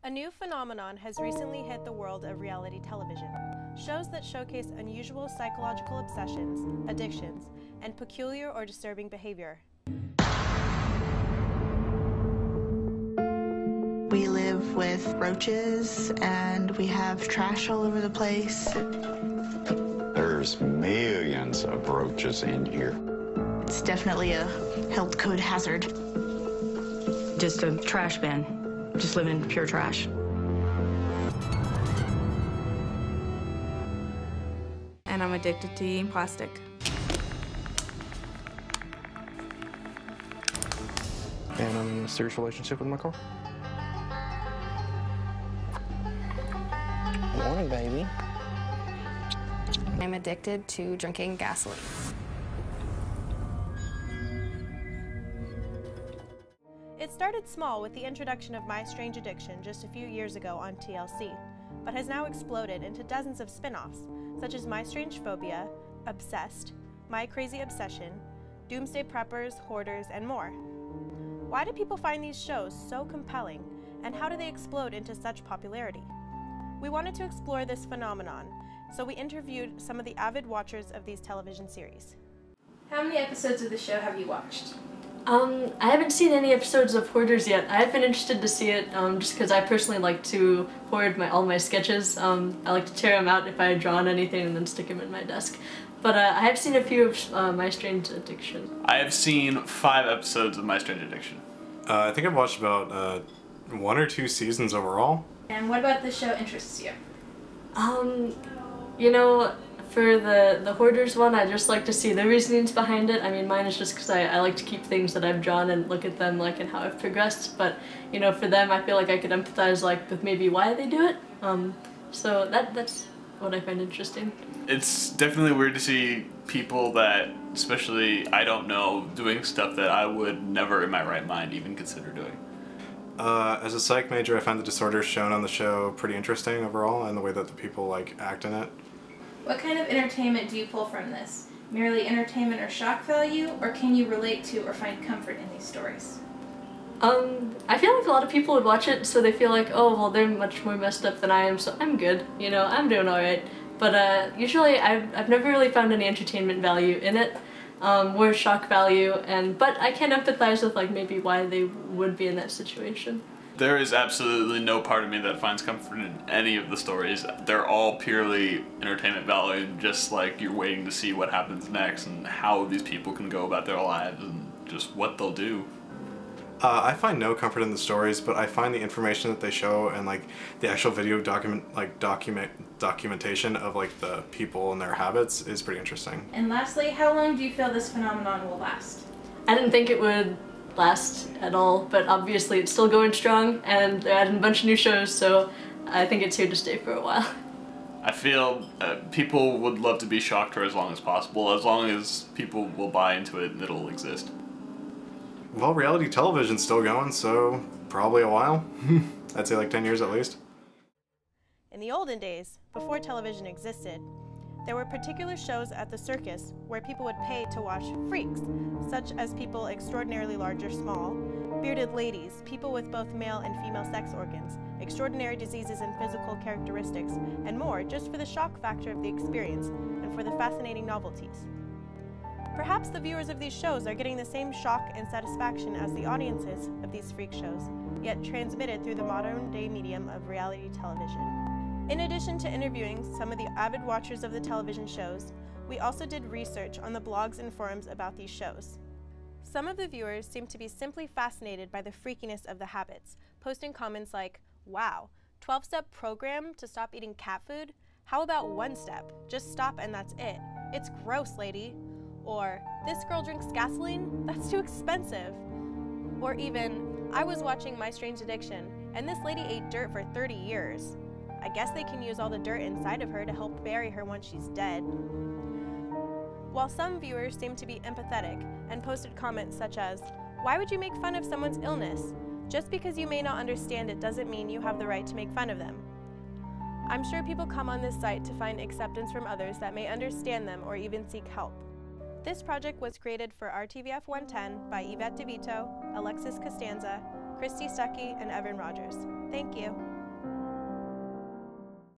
A new phenomenon has recently hit the world of reality television. Shows that showcase unusual psychological obsessions, addictions, and peculiar or disturbing behavior. We live with roaches and we have trash all over the place. There's millions of roaches in here. It's definitely a health code hazard. Just a trash bin. Just living in pure trash. And I'm addicted to eating plastic. And I'm in a serious relationship with my car. Morning, baby. I'm addicted to drinking gasoline. It started small with the introduction of My Strange Addiction just a few years ago on TLC, but has now exploded into dozens of spin-offs, such as My Strange Phobia, Obsessed, My Crazy Obsession, Doomsday Preppers, Hoarders, and more. Why do people find these shows so compelling, and how do they explode into such popularity? We wanted to explore this phenomenon, so we interviewed some of the avid watchers of these television series. How many episodes of the show have you watched? I haven't seen any episodes of Hoarders yet. I've been interested to see it just because I personally like to hoard all my sketches. I like to tear them out if I had drawn anything and then stick them in my desk. But I have seen a few of My Strange Addiction. I have seen 5 episodes of My Strange Addiction. I think I've watched about 1 or 2 seasons overall. And what about the show interests you? You know, for the Hoarders one, I just like to see the reasonings behind it. I mean, mine is just because I like to keep things that I've drawn and look at them and how I've progressed. But, you know, for them, I feel like I could empathize with maybe why they do it. So that's what I find interesting. It's definitely weird to see people that, especially I don't know, doing stuff that I would never in my right mind even consider doing. As a psych major, I find the disorders shown on the show pretty interesting overall, and the way that the people act in it. What kind of entertainment do you pull from this? Merely entertainment or shock value, or can you relate to or find comfort in these stories? I feel like a lot of people would watch it so they feel like, oh, well, they're much more messed up than I am, so I'm good, you know, I'm doing alright. But usually I've never really found any entertainment value in it, more shock value, but I can empathize with maybe why they would be in that situation. There is absolutely no part of me that finds comfort in any of the stories. They're all purely entertainment value, just you're waiting to see what happens next and how these people can go about their lives and just what they'll do. I find no comfort in the stories, but I find the information that they show and the actual video documentation of the people and their habits is pretty interesting. And lastly, how long do you feel this phenomenon will last? I didn't think it would last at all, but obviously it's still going strong and they're adding a bunch of new shows, so I think it's here to stay for a while. I feel people would love to be shocked for as long as possible. As long as people will buy into it, it'll exist. Well, reality television's still going, so probably a while. I'd say 10 years at least. In the olden days, before television existed, there were particular shows at the circus where people would pay to watch freaks, such as people extraordinarily large or small, bearded ladies, people with both male and female sex organs, extraordinary diseases and physical characteristics, and more, just for the shock factor of the experience and for the fascinating novelties. Perhaps the viewers of these shows are getting the same shock and satisfaction as the audiences of these freak shows, yet transmitted through the modern-day medium of reality television. In addition to interviewing some of the avid watchers of the television shows, we also did research on the blogs and forums about these shows. Some of the viewers seem to be simply fascinated by the freakiness of the habits, posting comments like, "Wow, 12-step program to stop eating cat food? How about 1 step? Just stop and that's it. It's gross, lady." Or, "This girl drinks gasoline? That's too expensive." Or even, "I was watching My Strange Addiction, and this lady ate dirt for 30 years. I guess they can use all the dirt inside of her to help bury her once she's dead." While some viewers seemed to be empathetic and posted comments such as, "Why would you make fun of someone's illness? Just because you may not understand it doesn't mean you have the right to make fun of them." I'm sure people come on this site to find acceptance from others that may understand them or even seek help. This project was created for RTVF 110 by Yvette DeVito, Alexis Costanza, Christy Stuckey, and Evan Rogers. Thank you.